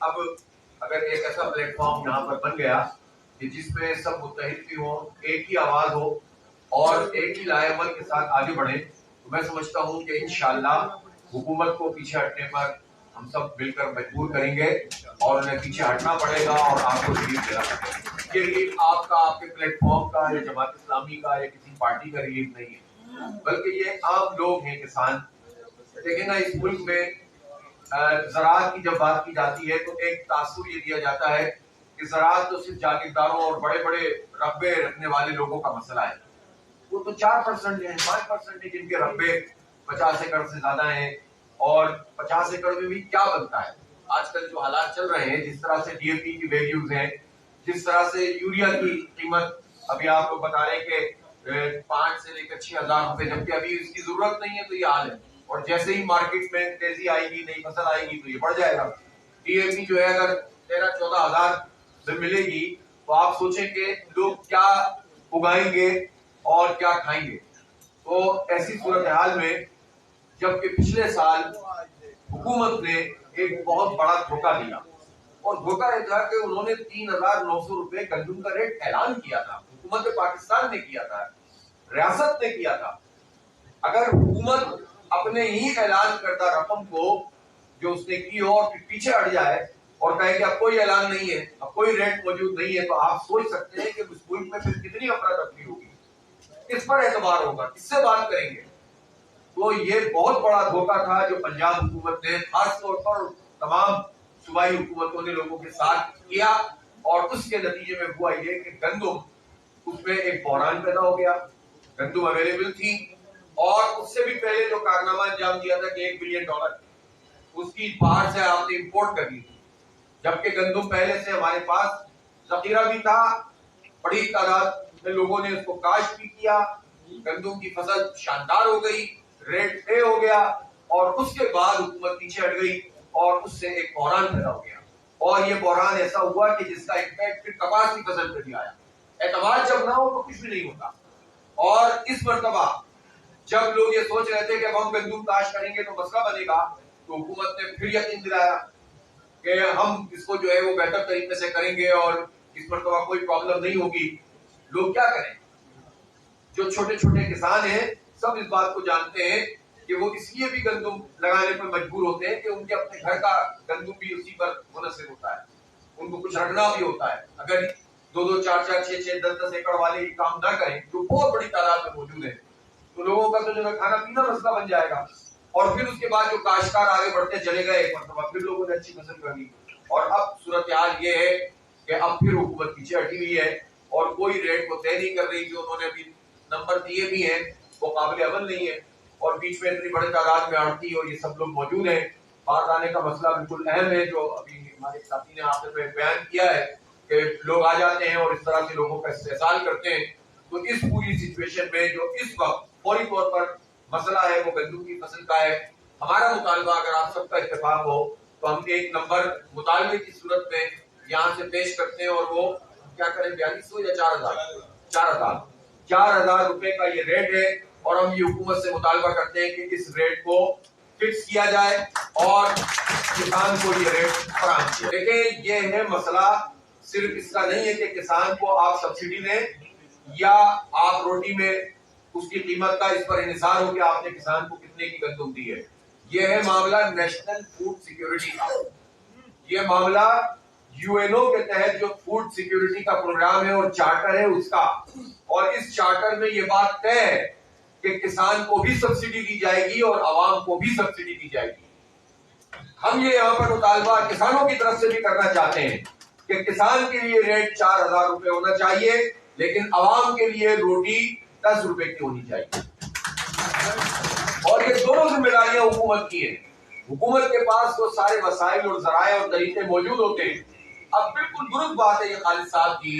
अब अगर एक ऐसा प्लेटफॉर्म यहाँ पर बन गया कि जिसमें सब मुत्तहिद भी हो, एक ही आवाज हो और एक ही लाएअमल के साथ आगे बढ़े, तो मैं समझता हूँ कि इंशाअल्लाह हुकूमत को पीछे हटने पर हम सब मिलकर मजबूर करेंगे और उन्हें पीछे हटना पड़ेगा और आपको रिलीफ देना पड़ेगा। ये रिलीफ आपका, आपके प्लेटफॉर्म का या जमात इस्लामी का या किसी पार्टी का रिलीफ नहीं है, बल्कि ये आम लोग हैं, किसान। देखिए ना, इस मुल्क में ज़राअत की जब बात की जाती है तो एक तासुर ये दिया जाता है कि ज़राअत तो सिर्फ जागीरदारों और बड़े बड़े रकबे रखने वाले लोगों का मसला है। वो तो 4% है, 5% है जिनके रकबे 50 एकड़ से ज्यादा हैं, और 50 एकड़ में भी क्या बनता है। आजकल जो हालात चल रहे हैं, जिस तरह से डीएपी की वैल्यूज हैं, जिस तरह से यूरिया की कीमत, अभी आप लोग बता रहे हैं कि 5 से लेकर 6,000 रुपए, जबकि अभी इसकी जरूरत नहीं है, तो ये हाल है। और जैसे ही मार्केट में तेजी आएगी, नई फसल आएगी, तो ये बढ़ जाएगा। डीएपी जो है अगर 13-14 हजार में मिलेगी, तो आप सोचें कि लोग क्या उगाएंगे और क्या खाएंगे। तो ऐसी सूरत हाल में, जबकि पिछले साल हुकूमत ने एक बहुत बड़ा धोखा दिया, और धोखा यह था कि उन्होंने 3,900 रुपए गंदम का रेट ऐलान किया था। हुकूमत पाकिस्तान ने किया था, रियासत ने किया था। अगर हुकूमत अपने ही ऐलान करदा रकम को जो उसने की हो और फिर पीछे हट जाए और कहे कि अब कोई ऐलान नहीं है, अब कोई रेट मौजूद नहीं है, तो आप सोच सकते हैं कि उस मुल्क में फिर कितनी अफरा तफरी होगी, किस पर एतबार होगा, किससे बात करेंगे। तो ये बहुत बड़ा धोखा था जो पंजाब हुकूमत ने खासतौर पर तमाम सूबाई हुकूमतों ने लोगों के साथ किया, और उसके नतीजे में हुआ ये कि गंदम, उसमें एक बहरान पैदा हो गया। गंदम अवेलेबल थी, और उससे भी पहले जो कारनामा अंजाम दिया था कि $1 बिलियन उसकी बाहर से आपने इंपोर्ट कर ली थी, जबकि गंदम पहले से हमारे पास जखीरा भी था, बड़ी तादाद में लोगों ने उसको काश्त भी किया, गंदम की फसल शानदार हो गई, रेट तय हो गया, और उसके बाद हुकूमत पीछे हट गई और उससे एक बहरान पैदा हो गया। और ये बहरान ऐसा हुआ कि जिसका इम्पैक्ट फिर कपास की फसल पर भी आया। एतबार जब ना हो तो कुछ भी नहीं होता। और इस मर्तबा जब लोग ये सोच रहे थे कि अब हम गंदम काश्त करेंगे तो मसला बनेगा, तो हुकूमत ने फिर यकीन दिलाया कि हम इसको जो है वो बेहतर तरीके से करेंगे और इस मर्तबा कोई प्रॉब्लम नहीं होगी। लोग क्या करें, जो छोटे छोटे किसान हैं सब इस बात को जानते हैं कि वो इसलिए भी गंदम लगाने पर मजबूर होते हैं कि उनके अपने घर का गंदम भी उसी पर मुनहसर होता है, उनको कुछ रखना भी होता है। अगर 2-2, 4-4, 6-6, 10-10 एकड़ वाले काम ना करें, जो बहुत बड़ी तादाद में मौजूद है, तो लोगों का तो जो है खाना पीना मसला बन जाएगा। और फिर उसके बाद जो काश्तकार आगे बढ़ते चले गए, एक मरतबा फिर लोगों ने अच्छी फसल कर ली, और अब सूरत हाल ये है कि अब फिर हुकूमत पीछे हटी हुई है और कोई रेट को तय नहीं कर रही। जो उन्होंने अभी नंबर दिए भी हैं वो काबिल अमल नहीं है, और बीच में इतनी बड़ी तादाद में आड़ती और ये सब लोग मौजूद हैं। बाहर आने का मसला बिल्कुल अहम है, जो अभी हमारे साथी ने आपने बयान किया है कि लोग आ जाते हैं और इस तरह से लोगों का इस्तेसाल करते हैं। तो इस पूरी सिचुएशन में जो इस वक्त फौरी तौर पर मसला है वो गंदम की फसल का है। हमारा मुतालबा, अगर आप सबका इत्तेफाक हो, तो हम एक नंबर मुतालबे की सूरत में यहाँ से पेश करते हैं, और वो क्या करें, 4200 या 4,000 रुपए का ये रेट है, और हम ये हुकूमत से मुतालबा करते हैं कि इस रेट को फिक्स किया जाए और किसान को ये रेट फराहम किया। देखिए, ये है मसला, सिर्फ इसका नहीं है कि किसान को आप सब्सिडी दें या आप रोटी में उसकी कीमत का इस पर इन्हिसार हो कि आपने किसान को कितने की गंदम दी है। यह है मामला नेशनल फूड सिक्योरिटी का। यह मामला यूएनओ के तहत जो फूड सिक्योरिटी का प्रोग्राम है और चार्टर है उसका, और इस चार्टर में यह बात तय है कि किसान को भी सब्सिडी दी जाएगी और आवाम को भी सब्सिडी दी जाएगी। हम ये यहाँ पर मुतालबा किसानों की तरफ से भी करना चाहते हैं कि किसान के लिए रेट 4,000 रुपए होना चाहिए, लेकिन आवाम के लिए रोटी 10 रुपए की होनी चाहिए। और ये दोनों जिम्मेदारियां हुकूमत की है। हुकूमत के पास तो सारे वसाइल और जराए और तरीके मौजूद होते हैं। अब बिल्कुल दुरुस्त बात है ये खालिद साहब की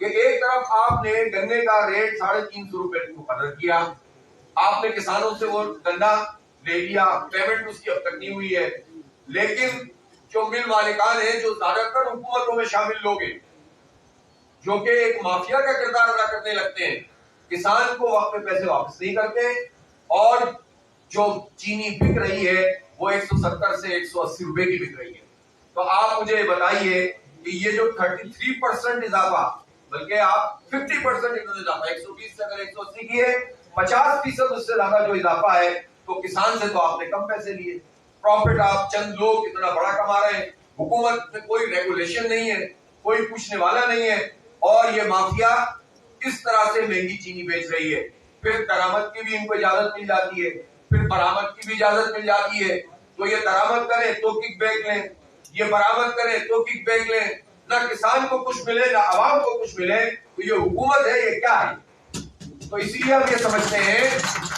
कि एक तरफ आपने गन्ने का रेट 350 रुपए मुकर्रर किया, आपने किसानों से वो गन्ना ले लिया, पेमेंट उसकी अब तक नहीं हुई है, लेकिन जो मिल मालिकान है, जो ज्यादातर हुकूमतों में शामिल लोग हैं, जो कि एक माफिया का किरदार अदा करने लगते हैं, किसान को वक्त पे पैसे वापस नहीं करते, और जो चीनी बिक रही है वो 170 से 180 रुपए की बिक रही है। तो आप मुझे बताइए कि ये जो 33% इजाफा, बल्कि आप 50% इजाफा, 120 से अगर 180 की है, 50% उससे ज्यादा जो इजाफा है, तो किसान से तो आपने कम पैसे लिए, प्रॉफिट आप चंद लोग इतना बड़ा कमा रहे हैं, हुकूमत में कोई रेगुलेशन नहीं है, कोई पूछने वाला नहीं है, और ये माफिया इस तरह से महंगी चीनी बेच रही है। फिर दरामद की भी इनको इजाजत मिल जाती है, फिर बरामद की भी इजाजत मिल जाती है। तो ये दरामद करें तो किक बैक लें, ये बरामद करें तो किक बैक लें, ना किसान को कुछ मिले ना आवाम को कुछ मिले। तो ये हुकूमत है, ये क्या है? तो इसीलिए हम ये समझते हैं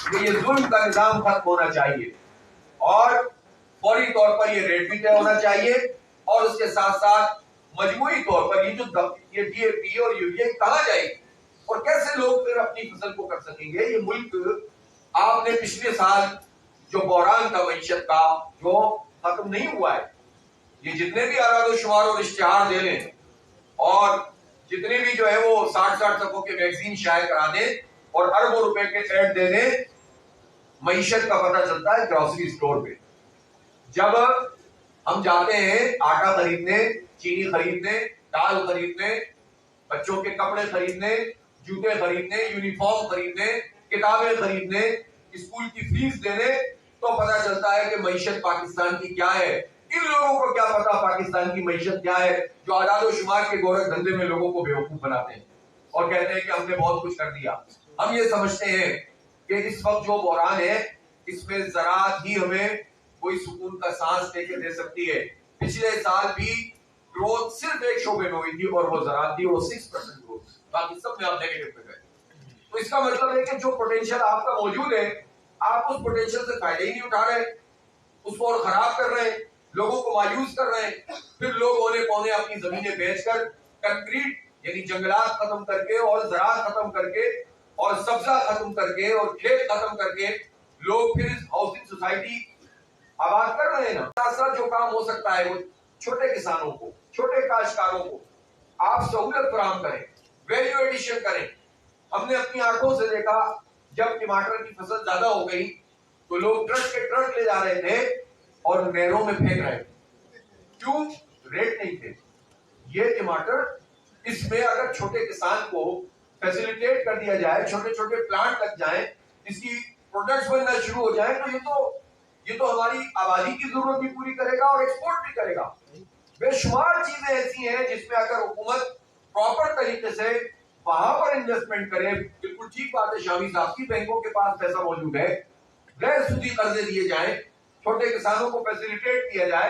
कि ये जुल्म का निजाम खत्म होना चाहिए और फौरी तौर पर ये रेट भी तय होना चाहिए, और उसके साथ साथ मजमूई तौर पर ये जो ये डीएपी और यूरिया कहाँ जाएगी और कैसे लोग फिर अपनी फसल को कर सकेंगे? ये मुल्क, आपने पिछले साल जो बहरान था मईशत का, जो खत्म नहीं हुआ है, ये जितने भी आरादोशुमार और इश्तिहार दे लें और जितने भी जो है वो 60-60 सफों के मैगजीन शाये करा दें और अरबों रुपए के एड दे दें, मईशत का पता चलता है ग्रोसरी स्टोर पे। जब हम जाते हैं आटा खरीदने, चीनी खरीदने, दाल खरीदने, बच्चों के कपड़े खरीदने, जूते खरीदने, यूनिफॉर्म खरीदने, किताबें खरीदने, स्कूल की फीस देने, तो पता चलता है कि मईशत पाकिस्तान की क्या है। इन लोगों को क्या पता पाकिस्तान की मईशत क्या है, जो आदादोशुमार के गोरख धंधे में लोगों को बेवकूफ बनाते हैं और कहते हैं कि हमने बहुत कुछ कर दिया। हम ये समझते हैं कि इस वक्त जो बहरान है, इसमें ज़राअत ही हमें कोई सुकून का सांस लेके दे सकती है। पिछले साल भी ग्रोथ सिर्फ एक शोबे में हुई थी और वो ज़राअत थी, वो 6% ग्रोथ, बाकी सब में आप नेगेटिव पे गए। तो इसका मतलब है कि जो पोटेंशियल आपका मौजूद है, आप उस पोटेंशियल से फायदे ही नहीं उठा रहे, उसको और खराब कर रहे हैं, लोगों को मायूस कर रहे हैं। फिर लोग औने पौने अपनी जमीनें बेचकर, कंक्रीट यानी जंगलात खत्म करके और ज़राअत खत्म करके और सब्जा खत्म करके और खेत खत्म करके लोग फिर हाउसिंग सोसाइटी आबाद कर रहे हैं ना। साथ साथ जो काम हो सकता है वो छोटे किसानों को, छोटे काश्तकारों को आप सहूलत फराहम करें, वैल्यू एडिशन करें। हमने अपनी आंखों से देखा, जब टमाटर की फसल ज्यादा हो गई तो लोग ट्रक के ट्रक ले जा रहे थे और नहरों में फेंक रहे थे। क्यों? रेट नहीं थे। ये टमाटर, इसमें अगर छोटे किसान को फैसिलिटेट कर दिया जाए, छोटे छोटे प्लांट लग जाएं, इसकी प्रोडक्ट्स बनना शुरू हो जाए, तो ये तो हमारी आबादी की जरूरत भी पूरी करेगा और एक्सपोर्ट भी करेगा। बेशुमार चीजें ऐसी हैं जिसमें अगर हुकूमत प्रॉपर तरीके से वहां पर इन्वेस्टमेंट करे। बिल्कुल ठीक बात है शामी साहब की, बैंकों के पास पैसा मौजूद है, गैर सूदी कर्जे दिए जाए, छोटे किसानों को फैसिलिटेट किया जाए,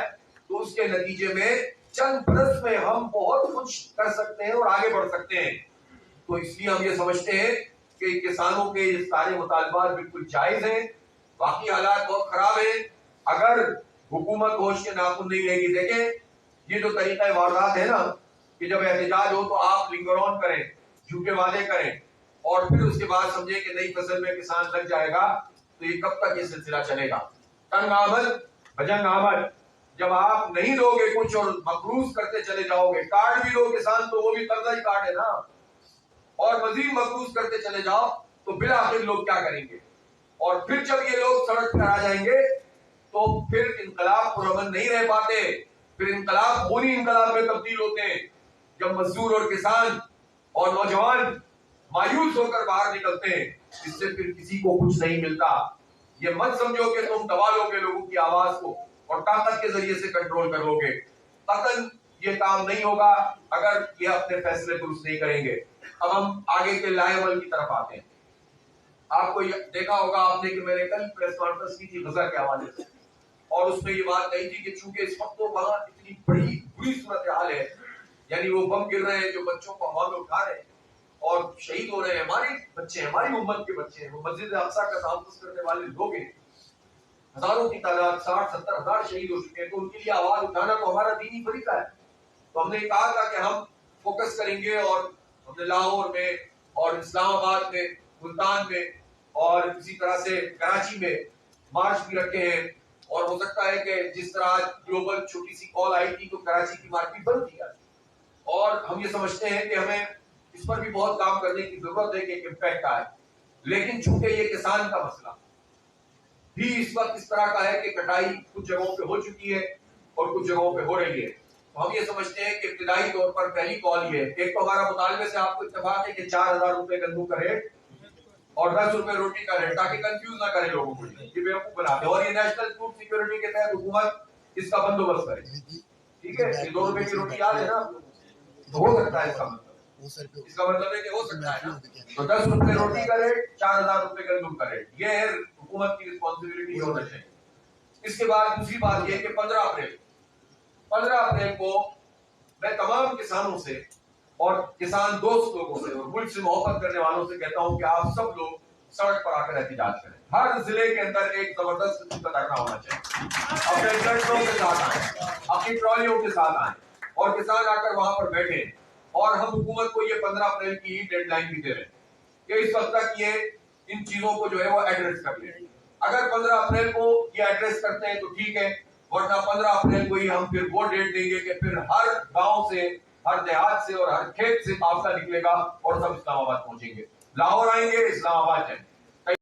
तो उसके नतीजे में चंद बरस में हम बहुत कुछ कर सकते हैं और आगे बढ़ सकते हैं। तो इसलिए हम ये समझते हैं कि किसानों के ये सारे मुतालबात बिल्कुल जायज हैं। बाकी हालात बहुत खराब है। अगर हुकूमत होश के नाखून नहीं लेगी, देखें ये जो तरीका वारदात है ना, कि जब एहतजाज हो तो आप लिंगर ऑन करें, झूठे वादे करें और फिर उसके बाद समझे कि नई फसल में किसान लग जाएगा, तो ये कब तक ये सिलसिला चलेगा? तंग आमद भजंग आमद, जब आप नहीं दोगे कुछ और मकरूज करते चले जाओगे, कार्ड भी लो किसान तो वो भी कर्जा ही कार्ड है ना, और मजीद मकरूज करते चले जाओ, तो बिल आखिर लोग क्या करेंगे? और फिर जब ये लोग सड़क पर आ जाएंगे तो फिर इनकलाब पुरअमन नहीं रह पाते, फिर इनकलाब खूनी इनकलाब में तब्दील होते हैं। जब मजदूर और किसान और नौजवान मायूस होकर बाहर निकलते हैं, इससे फिर किसी को कुछ नहीं मिलता। ये मत समझो कि तुम दबा लोगे लोगों की आवाज को और ताकत के जरिए से कंट्रोल कर लोगे। कतन ये काम नहीं होगा अगर ये अपने फैसले दुरुस्त नहीं करेंगे। अब हम आगे के लाएवल की तरफ आते हैं। आपको देखा होगा आपने कि मैंने कल प्रेस कॉन्फ्रेंस की थी गजा के हवाले से, और उसमें ये बात कही थी कि चूंकि इस वक्त तो वहां इतनी बड़ी बुरी सूरत हाल है, यानी वो बम गिर रहे हैं जो बच्चों को हवा में उठा रहे हैं और शहीद हो रहे हैं, हमारे बच्चे हैं, हमारी उम्मत के बच्चे हैं, वो मस्जिद अक्सा का तहफ्फुज़ करने वाले लोग हैं, हजारों की तादाद, 60-70 हजार शहीद हो चुके हैं। तो उनके लिए आवाज उठाना तो हमारा दीनी फरीज़ा है। तो हमने कहा था कि हम फोकस करेंगे, और हमने लाहौर में और इस्लामाबाद में, मुल्तान में और इसी तरह से कराची में मार्च भी रखे हैं। और हो सकता है कि जिस तरह ग्लोबल छोटी सी कॉल आई थी तो कराची की मार्केट बंद किया, और हम ये समझते हैं कि हमें इस पर भी बहुत काम करने की जरूरत है कि एक इम्पैक्ट आए। लेकिन चूंकि ये किसान का मसला भी इस वक्त इस तरह का है कि कटाई कुछ जगहों पे हो चुकी है, और कुछ जगहों पे हो रही है। तो हम ये समझते हैं कि इब्तिदाई तौर पर पहली कॉल ये है, एक तो हमारा मुतालबे से आपको इत्तेफाक है कि 4,000 रुपए गंदम का रेट और 10 रुपए रोटी का रेट, ताकि कंफ्यूज ना करे लोगों को, ये बेवकूफ बनाते हैं। और ये नेशनल फूड सिक्योरिटी के तहत हुकूमत इसका बंदोबस्त करे, ठीक है। ये 2 रुपए की रोटी याद है ना, तो हो सकता है इसका मतलब है कि हो सकता है ना। तो 10 रुपए रोटी का रेट, 4,000 रुपए गंदम का रेट, ये है हुकूमत की रिस्पॉन्सिबिलिटी होना चाहिए। इसके बाद दूसरी बात यह कि 15 अप्रैल को मैं तमाम किसानों से और किसान दोस्त लोगों से और मुल्क से मोहब्बत करने वालों से कहता हूं कि आप सब लोग सड़क पर आकर एहतिजाज करें। हर जिले के अंदर एक जबरदस्त किस्म का धरना होना चाहिए। अपने ट्रैक्टरों के साथ आए, अपनी ट्रॉलियों के साथ आए और किसान आकर वहां पर बैठे। और हम हुकूमत को ये 15 अप्रैल की डेडलाइन भी दे रहे हैं कि इस वक्त तक ये इन चीजों को जो है वो एड्रेस कर ले। अगर 15 अप्रैल को ये एड्रेस करते हैं तो ठीक है, वरना 15 अप्रैल को ही हम फिर वो डेट देंगे कि फिर हर गांव से, हर देहात से और हर खेत से काफिला निकलेगा और सब इस्लामाबाद पहुंचेंगे। लाहौर आएंगे, इस्लामाबाद जाएंगे।